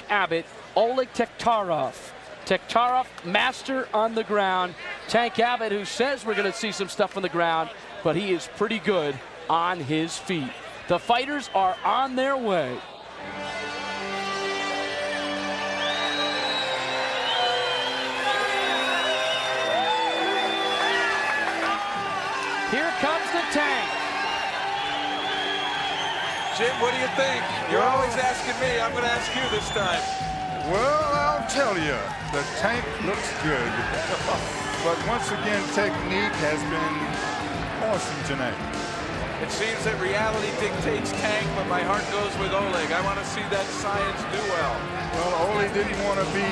Abbott, Oleg Taktarov. Taktarov, master on the ground. Tank Abbott, who says we're going to see some stuff on the ground, but he is pretty good on his feet. The fighters are on their way. Here comes the Tank. Jim, what do you think? You're always asking me. I'm going to ask you this time. Well, I'll tell you, the Tank looks good. But once again, technique has been awesome tonight. It seems that reality dictates Tank, but my heart goes with Oleg. I want to see that science do well. Well, Oleg didn't want to be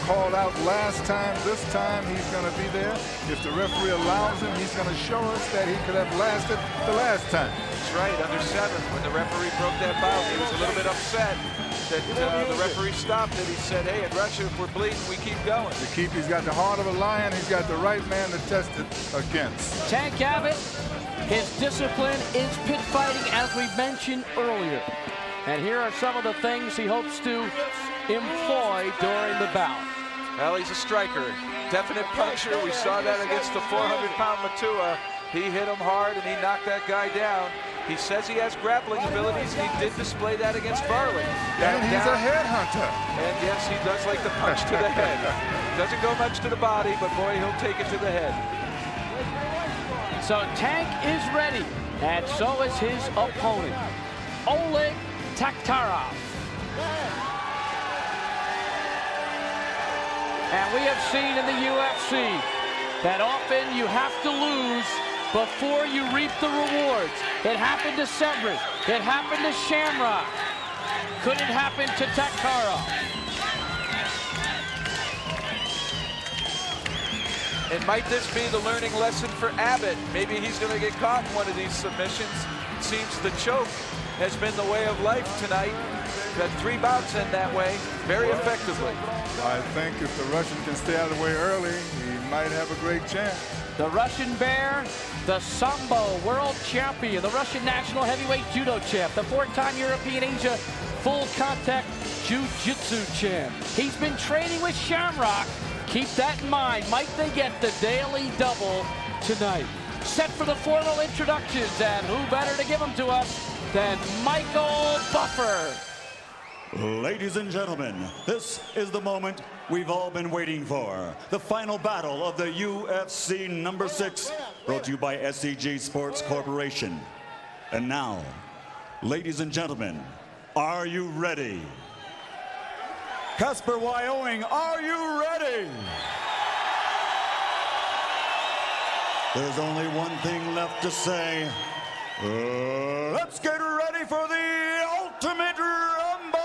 called out last time. This time, he's going to be there. If the referee allows him, he's going to show us that he could have lasted the last time. That's right, under 7. When the referee broke that bout, he was a little bit upset that the referee stopped it. He said, hey, in Russia, if we're bleeding, we keep going. He's got the heart of a lion. He's got the right man to test it against. Tank Abbott, his discipline is pit fighting, as we mentioned earlier. And here are some of the things he hopes to employ during the bout. Well, he's a striker. Definite puncher. We saw that against the 400-pound Matua. He hit him hard, and he knocked that guy down. He says he has grappling abilities, and he did display that against Farley. And he's a headhunter. And yes, he does like the punch to the head. Doesn't go much to the body, but boy, he'll take it to the head. So Tank is ready, and so is his opponent, Oleg Taktarov. And we have seen in the UFC that often you have to lose before you reap the rewards. It happened to Severin. It happened to Shamrock. Could it happen to Taktarov? And might this be the learning lesson for Abbott? Maybe he's going to get caught in one of these submissions. It seems the choke has been the way of life tonight. Got 3 bouts in that way, very effectively. I think if the Russian can stay out of the way early, he might have a great chance. The Russian Bear, the Sambo world champion, the Russian national heavyweight judo champ, the 4-time European Asia full contact jiu-jitsu champ. He's been training with Shamrock. Keep that in mind. Might they get the daily double tonight? Set for the formal introductions, and who better to give them to us than Michael Buffer. Ladies and gentlemen, this is the moment we've all been waiting for. The final battle of the UFC number 6, brought to you by SEG Sports Corporation. And now, ladies and gentlemen, are you ready? Casper, Wyoming, are you ready? There's only one thing left to say. Let's get ready for the Ultimate Rumble!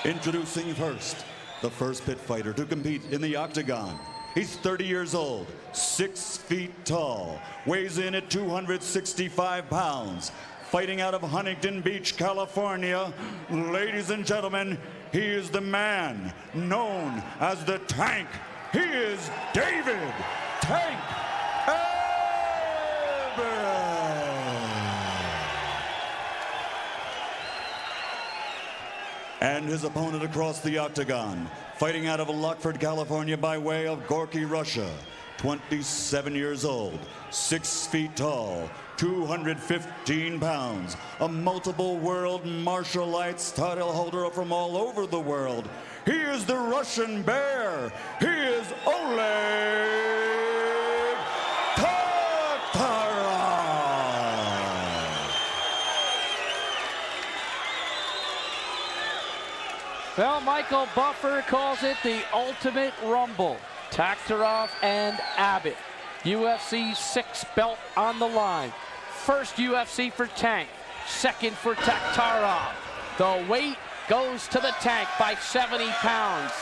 Introducing first, the first pit fighter to compete in the octagon. He's 30 years old, 6 feet tall, weighs in at 265 pounds. Fighting out of Huntington Beach, California, ladies and gentlemen, he is the man known as the Tank. He is David Tank Abbott. And his opponent across the octagon, fighting out of Lockford, California by way of Gorky, Russia, 27 years old, 6 feet tall, 215 pounds, a multiple world martial arts title holder from all over the world. He is the Russian Bear. He is Oleg Taktarov. Well, Michael Buffer calls it the Ultimate Rumble. Taktarov and Abbott. UFC 6 belt on the line. First UFC for Tank, second for Taktarov. The weight goes to the Tank by 70 pounds.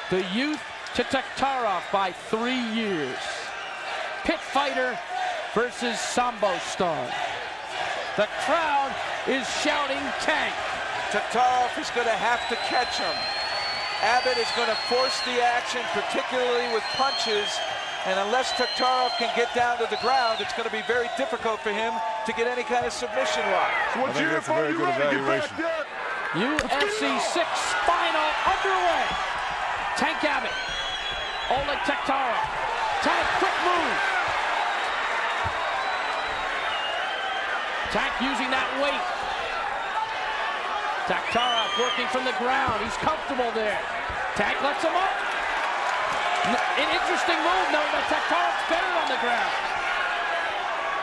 The youth to Taktarov by 3 years. Pit fighter versus Sambo star. The crowd is shouting Tank. Taktarov is going to have to catch him. Abbott is going to force the action, particularly with punches. And unless Taktarov can get down to the ground, it's going to be very difficult for him to get any kind of submission lock. I think that's a very good evaluation. UFC 6 final underway. Tank Abbott. Oleg Taktarov. Tank, quick move. Tank using that weight. Taktarov working from the ground. He's comfortable there. Tank lets him up. An interesting move, knowing that Taktarov's better on the ground.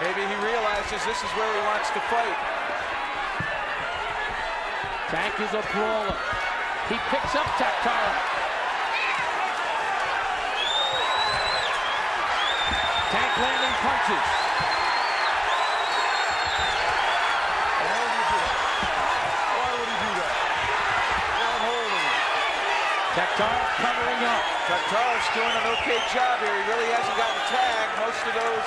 Maybe he realizes this is where he wants to fight. Tank is a brawler. He picks up Taktarov. Tank landing punches. Why would he do that? I'm holding him. Taktarov covering up. Taktarov's doing an okay job here. He really hasn't gotten tagged. Most of those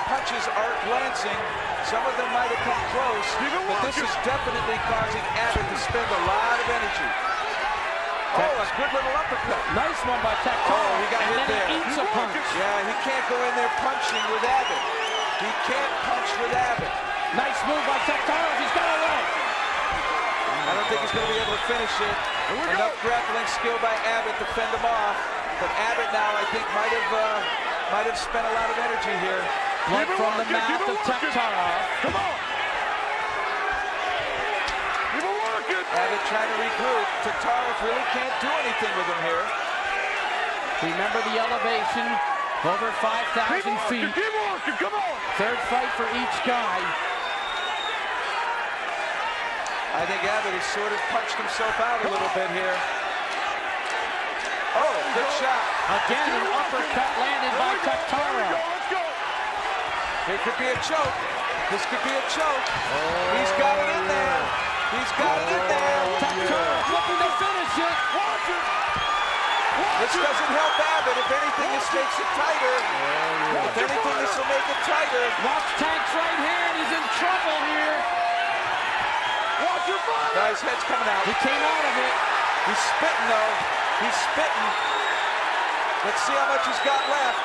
punches are glancing. Some of them might have come close, but this is definitely causing Abbott to spend a lot of energy. Oh, a good little uppercut. Nice one by Taktarov. Oh, he got and hit then there. he eats a punch. Yeah, he can't go in there punching with Abbott. He can't punch with Abbott. Nice move by Taktarov. He's got away. I don't think he's going to be able to finish it. Enough grappling skill by Abbott to fend him off. But Abbott now, I think, might have spent a lot of energy here. Blood from the mouth of Taktarov. Come on. Keep it working. Abbott trying to regroup. Taktarov really can't do anything with him here. Remember the elevation, over 5,000 feet. Keep working. Come on. Third fight for each guy. I think Abbott has sort of punched himself out a little bit here. Oh, good shot. Again, an uppercut landed by Taktarov. Let's go. It could be a choke. This could be a choke. He's got it in there. He's got it in there. Taktarov looking to finish it. Watch it. This doesn't help Abbott. If anything, this makes it tighter. If anything, this will make it tighter. Watch Tank's right hand. He's in trouble here. Watch your fire. Now his head's coming out. He came out of it. He's spitting, though. He's spitting. Let's see how much he's got left.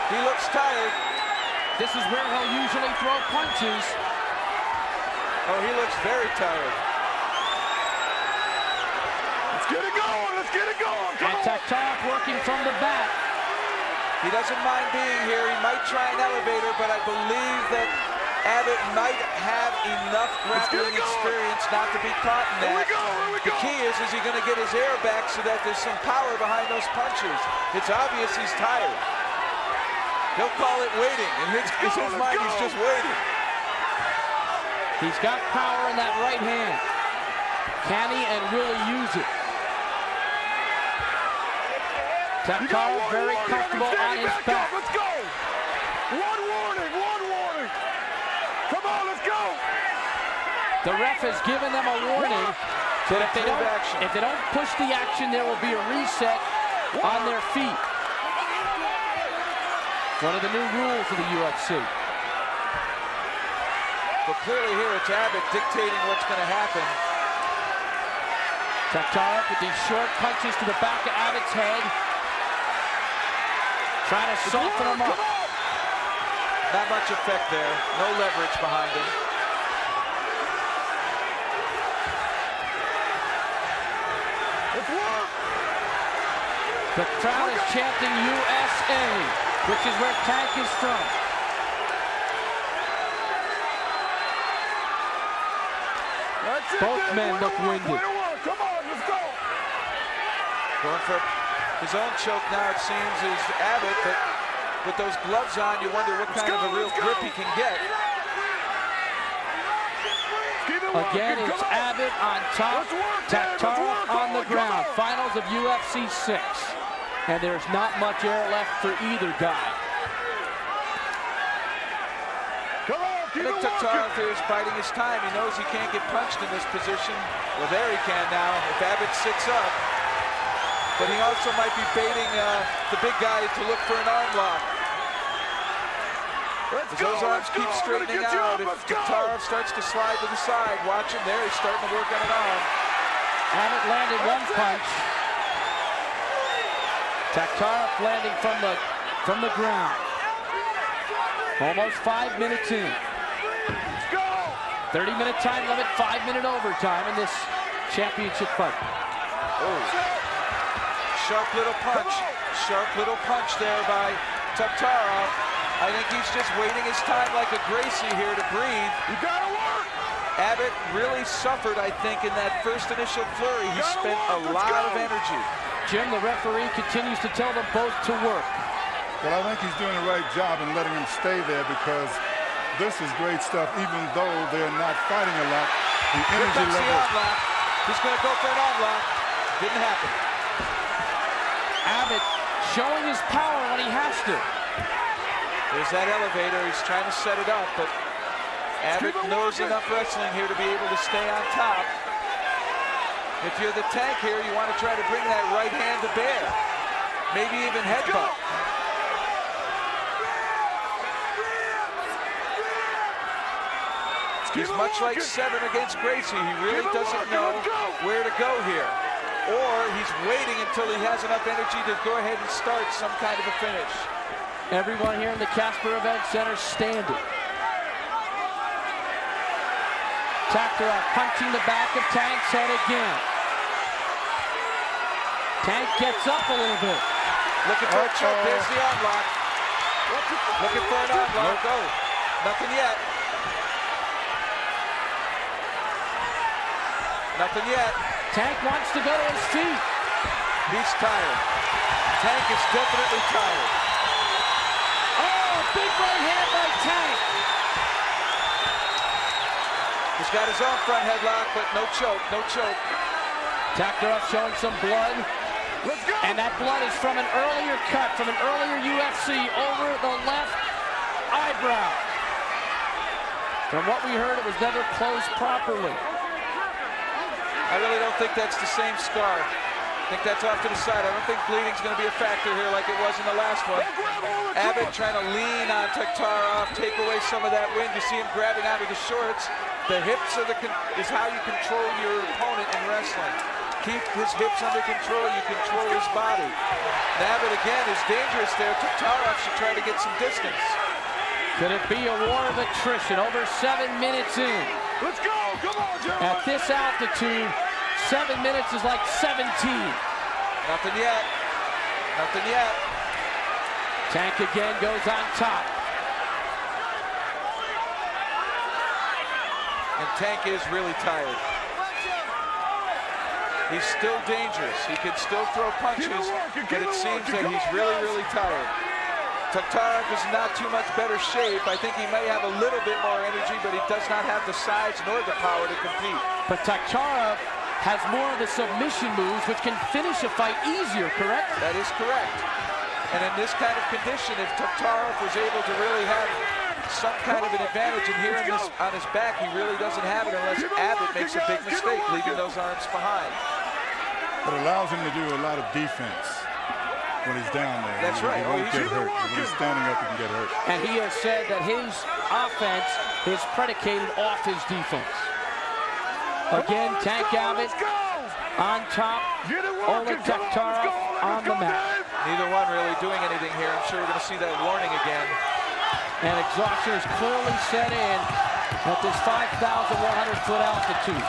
He looks tired. This is where he'll usually throw punches. Oh, he looks very tired. Let's get it going. Let's get it going. Come And on. Taktarov working from the back. He doesn't mind being here. He might try an elevator, but I believe that Abbott might have enough grappling experience not to be caught in that. Here we go. The key is he going to get his air back so that there's some power behind those punches? It's obvious he's tired. He'll call it waiting. In his mind, he's just waiting. He's got power in that right hand. Can he and will he use it? Taktarov very comfortable on his back. Let's go. One warning. Come on, let's go. The ref has given them a warning that if they don't push the action, there will be a reset on their feet. One of the new rules of the UFC. But clearly here it's Abbott dictating what's going to happen. Taktarov with these short punches to the back of Abbott's head. Trying to soften him up. Not much effect there. No leverage behind him. The crowd is chanting USA, which is where Tank is from. Both men look winded. Come on, let's go. Going for his own choke now, it seems, is Abbott, but with those gloves on, you wonder what kind of a real grip he can get. Again, it's Abbott on top, Taktarov on the ground. Finals of UFC 6. And there's not much air left for either guy. I think Taktarov is biding his time. He knows he can't get punched in this position. Well, there he can now, if Abbott sits up. But he also might be baiting the big guy to look for an arm lock. As those arms keep straightening out, if Taktarov starts to slide to the side, watch him there, he's starting to work on an arm. Abbott landed one punch. Taktarov landing from the ground. Almost 5 minutes in. 30-minute time limit, 5-minute overtime in this championship fight. Oh. Sharp little punch. Sharp little punch there by Taktarov. I think he's just waiting his time like a Gracie here to breathe. You gotta work! Abbott really suffered, I think, in that first initial flurry. He spent a lot of energy. Jim, the referee continues to tell them both to work. Well, I think he's doing the right job in letting him stay there because this is great stuff, even though they're not fighting a lot. The energy Here comes the level. arm lock. He's going to go for an arm lock. Didn't happen. Abbott showing his power when he has to. There's that elevator. He's trying to set it up, but Abbott knows enough wrestling here to be able to stay on top. If you're the Tank here, you want to try to bring that right hand to bear. Maybe even headbutt. He's much like Severn against Gracie. He really doesn't know where to go here. Or he's waiting until he has enough energy to go ahead and start some kind of a finish. Everyone here in the Casper Event Center standing. Taktarov punching the back of Tank's head again. Tank gets up a little bit. Looking for a choke. There's the arm lock. Looking for an arm lock. Go. Nothing yet. Nothing yet. Tank wants to go to his feet. He's tired. Tank is definitely tired. Oh, big right hand by Tank. He's got his own front headlock, but no choke, no choke. Taktarov showing some blood. Let's go! And that blood is from an earlier cut, from an earlier UFC over the left eyebrow. From what we heard, it was never closed properly. I really don't think that's the same scar. I think that's off to the side. I don't think bleeding's going to be a factor here like it was in the last one. Abbott trying to lean on Taktarov, take away some of that wind. You see him grabbing out of the shorts. The hips are is how you control your opponent in wrestling. Keep his hips under control, you control his body. And Abbott again is dangerous there. Taktarov should try to get some distance. Could it be a war of attrition over 7 minutes in? Let's go! Come on, Joe! At this altitude, 7 minutes is like 17. Nothing yet. Nothing yet. Tank again goes on top. And Tank is really tired. He's still dangerous. He can still throw punches, but it seems that he's really, really tired. Taktarov is not too much better shape. I think he may have a little bit more energy, but he does not have the size nor the power to compete. But Taktarov has more of the submission moves, which can finish a fight easier, correct? That is correct. And in this kind of condition, if Taktarov was able to really have some kind of an advantage, and here on his back, he really doesn't have it unless Abbott makes a big mistake, leaving those arms behind. But it allows him to do a lot of defense when he's down there. That's right. He won't get hurt. When he's standing up, he can get hurt. And he has said that his offense is predicated off his defense. Again, Tank Abbott on top, Oleg Taktarov on the mat. Neither one really doing anything here. I'm sure we're going to see that warning again. And exhaustion is clearly set in at this 5,100-foot altitude.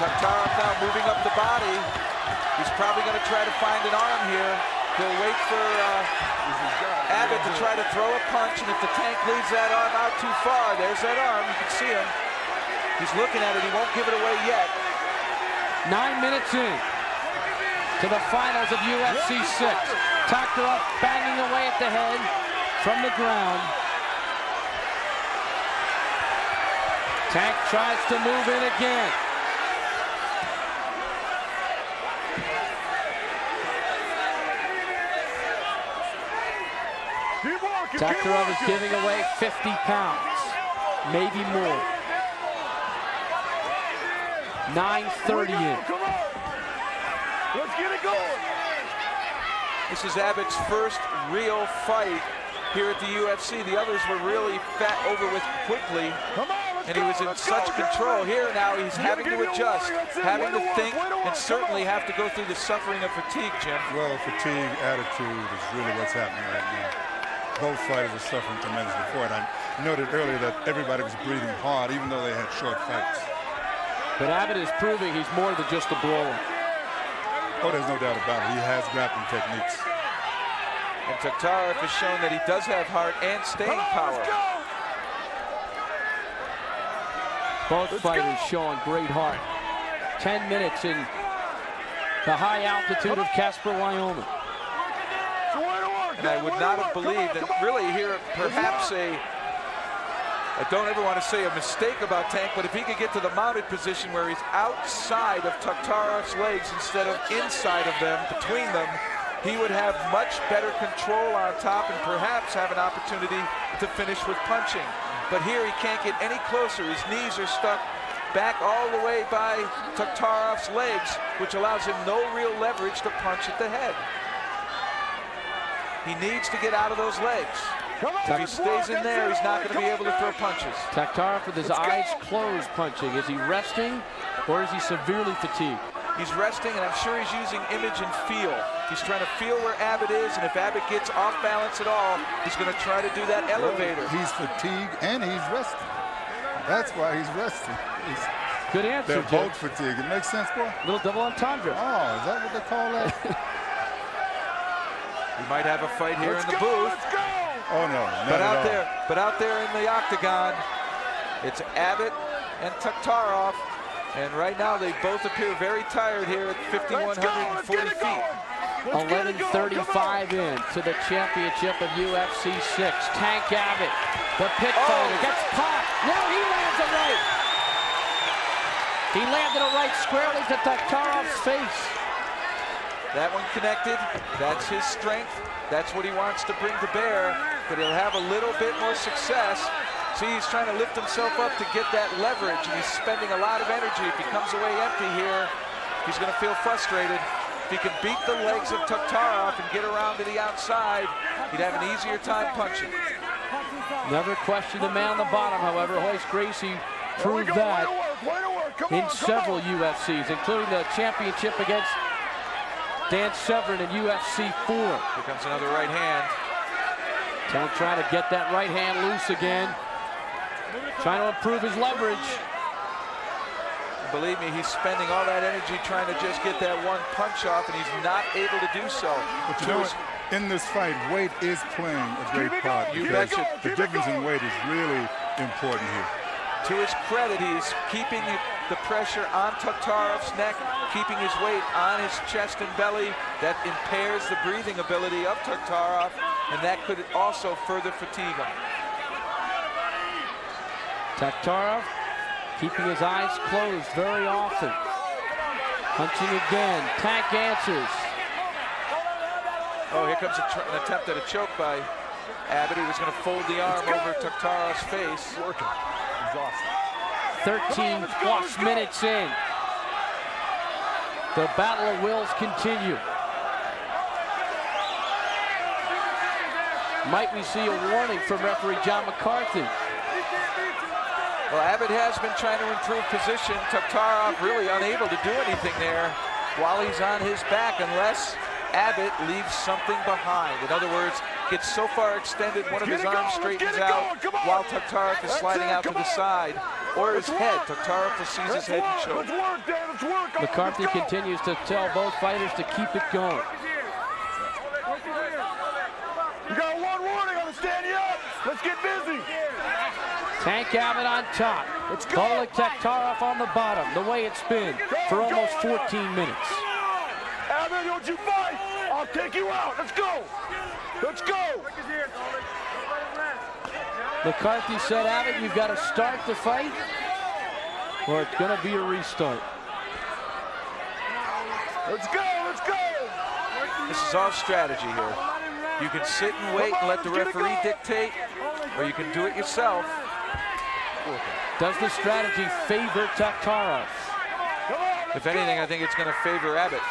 Taktarov now moving up the body. He's probably going to try to find an arm here. He'll wait for Abbott to try to throw a punch, and if the Tank leads that arm out too far, there's that arm. You can see him. He's looking at it. He won't give it away yet. 9 minutes in to the finals of UFC 6. Taktarov banging away at the head from the ground. Tank tries to move in again. Taktarov is giving away 50 pounds, maybe more. 9:30 in. Let's get it going. This is Abbott's first real fight here at the UFC. The others were really over with quickly, and he was in such control. Here now he's having to adjust, having to think, and certainly have to go through the suffering of fatigue, Jim. Well, fatigue, attitude is really what's happening right now. Both fighters are suffering tremendously for it. I noted earlier that everybody was breathing hard, even though they had short fights. But Abbott is proving he's more than just a brawler. Oh, there's no doubt about it. He has grappling techniques. And Taktarov has shown that he does have heart and staying power. Both fighters showing great heart. 10 minutes in the high altitude of Casper, Wyoming. And I would not have believed, and really here perhaps I don't ever want to say a mistake about Tank, but if he could get to the mounted position where he's outside of Taktarov's legs instead of inside of them, between them, he would have much better control on top and perhaps have an opportunity to finish with punching. But here he can't get any closer. His knees are stuck back all the way by Taktarov's legs, which allows him no real leverage to punch at the head. He needs to get out of those legs. If he stays in there, he's not going to be able to throw punches. Taktarov with his eyes closed punching. Is he resting or is he severely fatigued? He's resting, and I'm sure he's using image and feel. He's trying to feel where Abbott is, and if Abbott gets off balance at all, he's going to try to do that elevator. He's fatigued and he's resting. That's why he's resting. Good answer, They're both fatigued. It makes sense, boy? Little double entendre. Oh, is that what they call that? We might have a fight here in the booth. Oh, no, But out there in the octagon, it's Abbott and Taktarov. And right now, they both appear very tired here at 5,140 feet. 11:35 in to the championship of UFC 6. Tank Abbott, the pit fighter, gets popped. Now he lands a right. He landed a right squarely to Taktarov's face. That one connected. That's his strength. That's what he wants to bring to bear. But he'll have a little bit more success. See, he's trying to lift himself up to get that leverage, and he's spending a lot of energy. If he comes away empty here, he's going to feel frustrated. If he can beat the legs of Taktarov and get around to the outside, he'd have an easier time punching. Never questioned the man on the bottom, however. Royce Gracie proved that in several UFCs, including the championship against Dan Severn in UFC 4. Here comes another right hand. Tank trying to get that right hand loose again. Trying to improve his leverage. Believe me, he's spending all that energy trying to just get that one punch off, and he's not able to do so. But you know what? In this fight, weight is playing a great part. You betcha. The difference in weight is really important here. To his credit, he's keeping the pressure on Taktarov's neck, keeping his weight on his chest and belly. That impairs the breathing ability of Taktarov, and that could also further fatigue him. Taktarov keeping his eyes closed very often. Punching again. Tank answers. Oh, here comes an attempt at a choke by Abbott. He was going to fold the arm over Taktarov's face. Working. Exhaustion. 13 plus minutes in. The battle of wills continue. Might we see a warning from referee John McCarthy? Well, Abbott has been trying to improve position. Taktarov really unable to do anything there while he's on his back unless Abbott leaves something behind. In other words, gets so far extended, one of his arms straightens out while Taktarov is sliding out to the side, or his head. Taktarov will seize his head and choke. McCarthy continues to tell both fighters to keep it going. You got one warning, I'm standing up. Let's get busy. Tank Abbott on top. Oleg Taktarov on the bottom, the way it's been for almost 14 minutes. Abbott, don't you fight. I'll take you out. Let's go. Let's go. McCarthy said, Abbott, you've got to start the fight or it's going to be a restart. Let's go. Let's go. This is all strategy here. You can sit and wait and let the referee dictate, or you can do it yourself. Does the strategy favor Taktarov? If anything, I think it's going to favor Abbott.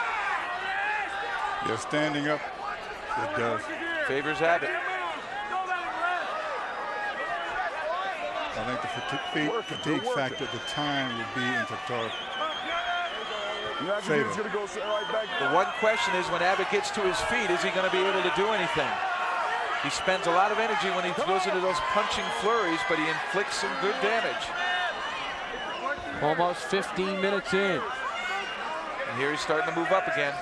They're standing up. It does. Favors Abbott. I think the fatigue factor at the time would be in Taktarov's favor. The one question is when Abbott gets to his feet, is he going to be able to do anything? He spends a lot of energy when he goes into those punching flurries, but he inflicts some good damage. Almost 15 minutes in. And here he's starting to move up again.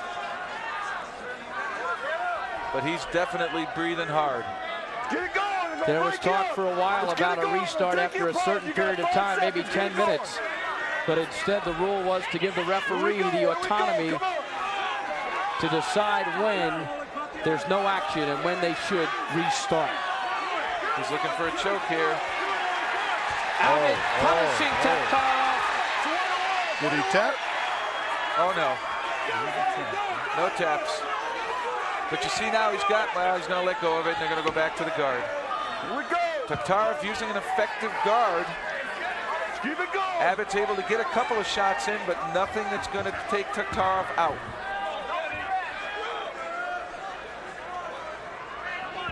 But he's definitely breathing hard. Get it going. There was talk for a while about a restart after a certain period of time, maybe 10 minutes. But instead, the rule was to give the referee the autonomy to decide when there's no action and when they should restart. He's looking for a choke here. Abbott punishing Taktarov. Did he tap? Oh, no. No taps. But you see now he's got, well, he's going to let go of it, and they're going to go back to the guard. Here we go. Taktarov using an effective guard. Keep it going. Abbott's able to get a couple of shots in, but nothing that's going to take Taktarov out.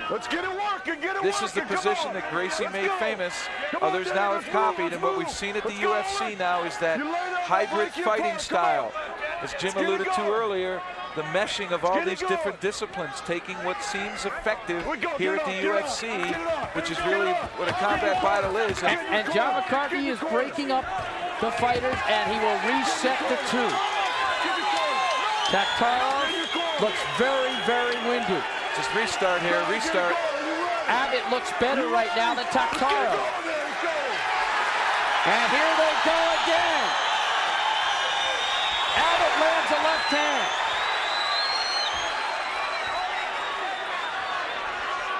Let's get it working. Get it This working. is the position that Gracie made famous. Others now have copied, and what we've seen at the UFC now is that hybrid fighting style. As Jim alluded to earlier, the meshing of all these different disciplines, taking what seems effective here at the UFC, which is really what a combat battle is. And John McCarthy is breaking up the fighters, and he will reset the two. Taktarov looks very, very winded. Just restart here, restart. Abbott looks better right now than Taktarov. And here they go again. Abbott lands a left hand.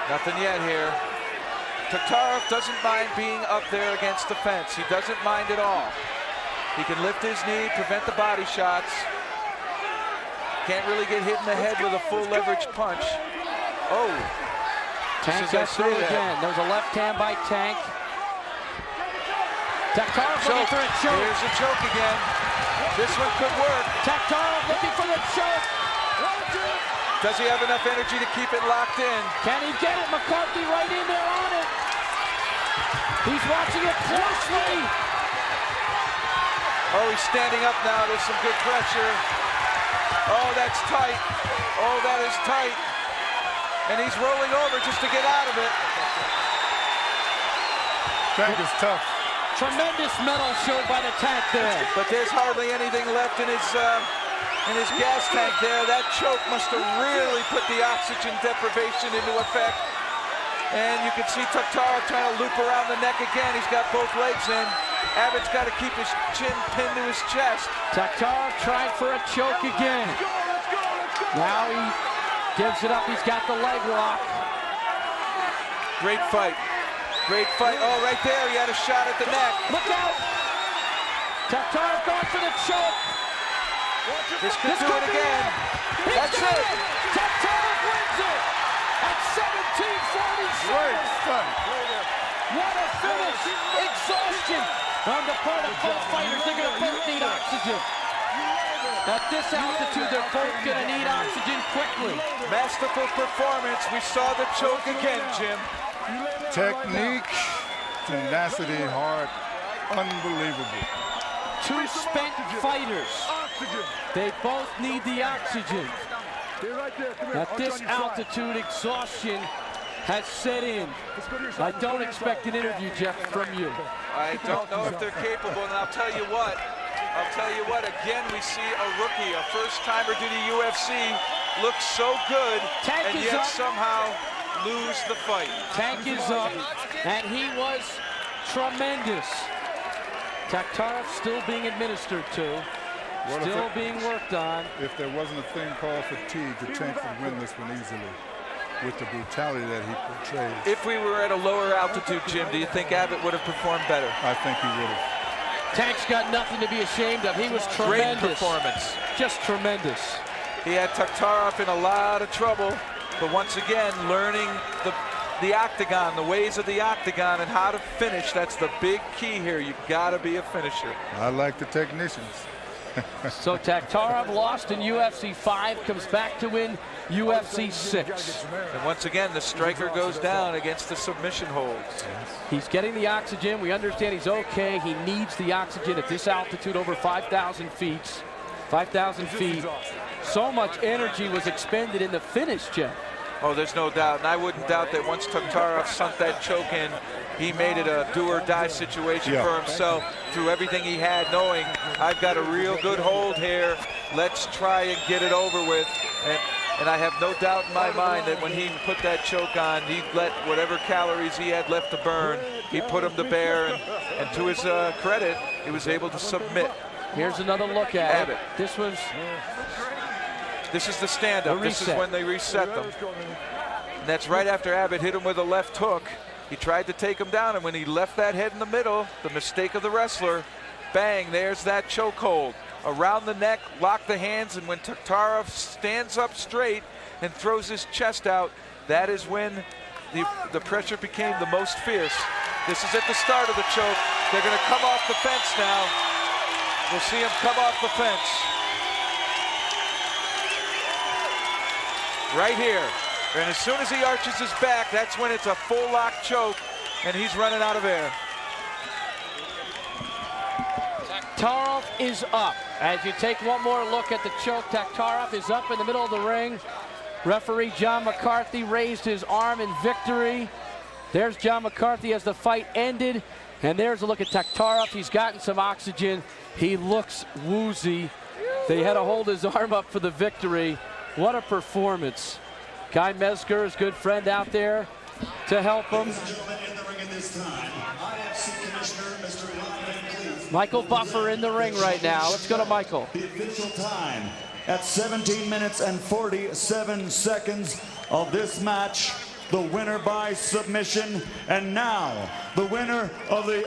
Nothing yet here. Taktarov doesn't mind being up there against the fence. He doesn't mind at all. He can lift his knee, prevent the body shots. Can't really get hit in the head with a full leverage punch. Oh. Tank got through again. There was a left hand by Tank. Taktarov looking for a choke. Here's a choke again. This one could work. Taktarov looking for the choke. Does he have enough energy to keep it locked in? Can he get it? McCarthy right in there on it. He's watching it closely. Oh, he's standing up now. There's some good pressure. Oh, that's tight. Oh, that is tight. And he's rolling over just to get out of it. Tank is tough. Tremendous metal showed by the Tank there. But there's hardly anything left in his gas tank there. That choke must have really put the oxygen deprivation into effect. And you can see Taktarov trying to loop around the neck again. He's got both legs in. Abbott's got to keep his chin pinned to his chest. Taktarov trying for a choke again. Now he gives it up. He's got the leg lock. Great fight. Great fight. Oh, right there. He had a shot at the neck. Look out. Taktarov going for the choke. This could do it again. That's it. Taktarov wins it at 17:47. What a finish. Exhaustion on the part of both fighters. They're going to both need oxygen. At this altitude, they're both going to need oxygen quickly. Masterful performance. We saw the choke again, Jim. Technique, tenacity, heart, unbelievable. Two spent fighters. They both need the oxygen. At this altitude, exhaustion has set in. I don't expect an interview, Jeff, from you. I don't know if they're capable, and I'll tell you what, again, we see a rookie, a first-timer to the UFC, looks so good, Tank and is yet up. somehow lose the fight. Tank is up, and he was tremendous. Taktarov still being administered to, still being worked on. If there wasn't a thing called fatigue, the Tank would win this one easily with the brutality that he portrays. If we were at a lower altitude, Jim, do you think Abbott would have performed better? I think he would have. Tank's got nothing to be ashamed of. He was tremendous. Great performance. Just tremendous. He had Taktarov in a lot of trouble, but once again, learning the octagon, the ways of the octagon, and how to finish. That's the big key here. You gotta be a finisher. I like the technicians. So Taktarov lost in UFC 5, comes back to win UFC 6. And once again, the striker goes down against the submission holds. He's getting the oxygen. We understand he's okay. He needs the oxygen at this altitude, over 5,000 feet. 5,000 feet. So much energy was expended in the finish, Jeff. Oh, there's no doubt. And I wouldn't doubt that once Taktarov sunk that choke in, he made it a do-or-die situation for himself through everything he had, knowing I've got a real good hold here. Let's try and get it over with. And I have no doubt in my mind that when he put that choke on, he let whatever calories he had left to burn, he put them to bear. And to his credit, he was able to submit. Here's another look at Abbott. This is the stand-up. This is when they reset them. And that's right after Abbott hit him with a left hook. He tried to take him down, and when he left that head in the middle, the mistake of the wrestler, bang, there's that chokehold. Around the neck, lock the hands, and when Taktarov stands up straight and throws his chest out, that is when the pressure became the most fierce. This is at the start of the choke. They're going to come off the fence now. We'll see him come off the fence. Right here. And as soon as he arches his back, that's when it's a full lock choke, and he's running out of air. Taktarov is up. As you take one more look at the choke, Taktarov is up in the middle of the ring. Referee John McCarthy raised his arm in victory. There's John McCarthy as the fight ended. And there's a look at Taktarov. He's gotten some oxygen. He looks woozy. They had to hold his arm up for the victory. What a performance. Guy Mesger, his good friend out there to help him. Michael Buffer in the ring right now. Let's go to Michael. The official time at 17 minutes and 47 seconds of this match. The winner by submission. And now, the winner of the